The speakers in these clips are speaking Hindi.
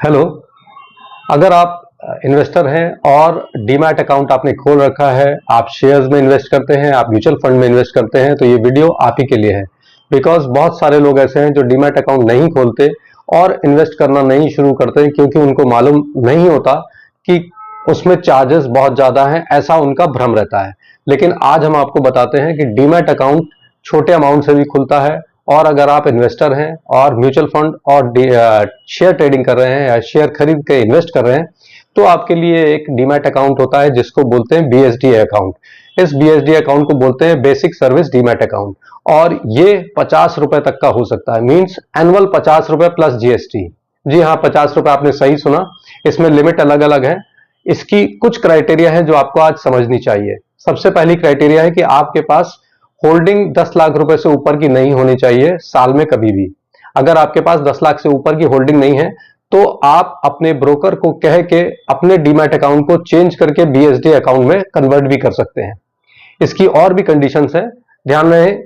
हेलो। अगर आप इन्वेस्टर हैं और डीमैट अकाउंट आपने खोल रखा है, आप शेयर्स में इन्वेस्ट करते हैं, आप म्यूचुअल फंड में इन्वेस्ट करते हैं, तो ये वीडियो आप ही के लिए है। बिकॉज बहुत सारे लोग ऐसे हैं जो डीमैट अकाउंट नहीं खोलते और इन्वेस्ट करना नहीं शुरू करते क्योंकि उनको मालूम नहीं होता कि उसमें चार्जेस बहुत ज़्यादा हैं, ऐसा उनका भ्रम रहता है। लेकिन आज हम आपको बताते हैं कि डीमैट अकाउंट छोटे अमाउंट से भी खुलता है, और अगर आप इन्वेस्टर हैं और म्यूचुअल फंड और शेयर ट्रेडिंग कर रहे हैं या शेयर खरीद के इन्वेस्ट कर रहे हैं, तो आपके लिए एक डीमैट अकाउंट होता है जिसको बोलते हैं बीएसडी अकाउंट। इस बीएसडी अकाउंट को बोलते हैं बेसिक सर्विस डीमैट अकाउंट, और ये 50 रुपए तक का हो सकता है। मींस एनुअल 50 रुपए प्लस जीएसटी। जी हाँ, 50 रुपए आपने सही सुना। इसमें लिमिट अलग अलग है। इसकी कुछ क्राइटेरिया है जो आपको आज समझनी चाहिए। सबसे पहली क्राइटेरिया है कि आपके पास होल्डिंग 10 लाख रुपए से ऊपर की नहीं होनी चाहिए साल में कभी भी। अगर आपके पास 10 लाख से ऊपर की होल्डिंग नहीं है तो आप अपने ब्रोकर को कह के अपने डीमैट अकाउंट को चेंज करके बीएसडी अकाउंट में कन्वर्ट भी कर सकते हैं। इसकी और भी कंडीशंस हैं, ध्यान रहे।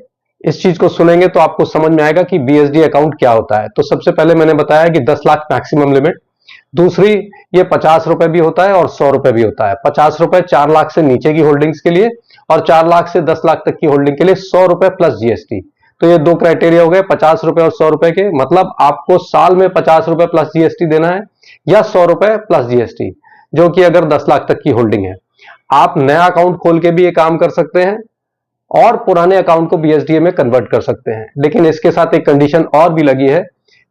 इस चीज को सुनेंगे तो आपको समझ में आएगा कि बीएसडी अकाउंट क्या होता है। तो सबसे पहले मैंने बताया कि 10 लाख मैक्सिमम लिमिट। दूसरी, ये 50 रुपए भी होता है और 100 रुपए भी होता है। 50 रुपए 4 लाख से नीचे की होल्डिंग्स के लिए, और 4 लाख से 10 लाख तक की होल्डिंग के लिए 100 रुपए प्लस जीएसटी। तो ये दो क्राइटेरिया हो गए, 50 रुपए और 100 रुपए के। मतलब आपको साल में 50 रुपए प्लस जीएसटी देना है या 100 रुपए प्लस जीएसटी, जो कि अगर 10 लाख तक की होल्डिंग है। आप नया अकाउंट खोल के भी ये काम कर सकते हैं और पुराने अकाउंट को बीएसडीए में कन्वर्ट कर सकते हैं। लेकिन इसके साथ एक कंडीशन और भी लगी है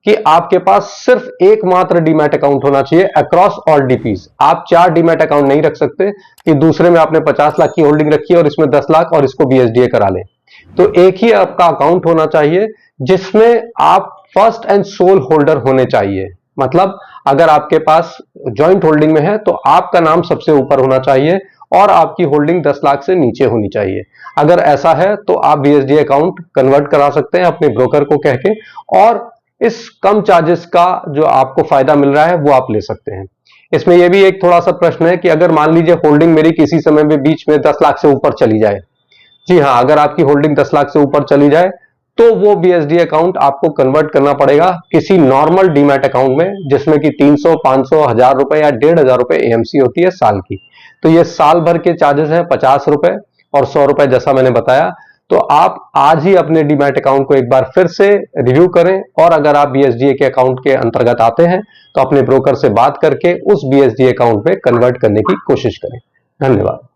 कि आपके पास सिर्फ एकमात्र डीमैट अकाउंट होना चाहिए अक्रॉस ऑल डीपीज। आप 4 डीमैट अकाउंट नहीं रख सकते कि दूसरे में आपने 50 लाख की होल्डिंग रखी है और इसमें 10 लाख और इसको बीएसडीए करा लें। तो एक ही आपका अकाउंट होना चाहिए जिसमें आप फर्स्ट एंड सोल होल्डर होने चाहिए। मतलब अगर आपके पास ज्वाइंट होल्डिंग में है तो आपका नाम सबसे ऊपर होना चाहिए और आपकी होल्डिंग 10 लाख से नीचे होनी चाहिए। अगर ऐसा है तो आप बीएसडी अकाउंट कन्वर्ट करा सकते हैं अपने ब्रोकर को कह के, और इस कम चार्जेस का जो आपको फायदा मिल रहा है वो आप ले सकते हैं। इसमें यह भी एक थोड़ा सा प्रश्न है कि अगर मान लीजिए होल्डिंग मेरी किसी समय में बीच में 10 लाख से ऊपर चली जाए। जी हाँ, अगर आपकी होल्डिंग 10 लाख से ऊपर चली जाए तो वो बीएसडी अकाउंट आपको कन्वर्ट करना पड़ेगा किसी नॉर्मल डीमैट अकाउंट में, जिसमें कि 300, 500, 1000 रुपए या 1500 रुपए एएमसी होती है साल की। तो ये साल भर के चार्जेस हैं 50 रुपए और 100 रुपए, जैसा मैंने बताया। तो आप आज ही अपने डीमैट अकाउंट को एक बार फिर से रिव्यू करें, और अगर आप बीएसडीए के अकाउंट के अंतर्गत आते हैं तो अपने ब्रोकर से बात करके उस बीएसडीए अकाउंट में कन्वर्ट करने की कोशिश करें। धन्यवाद।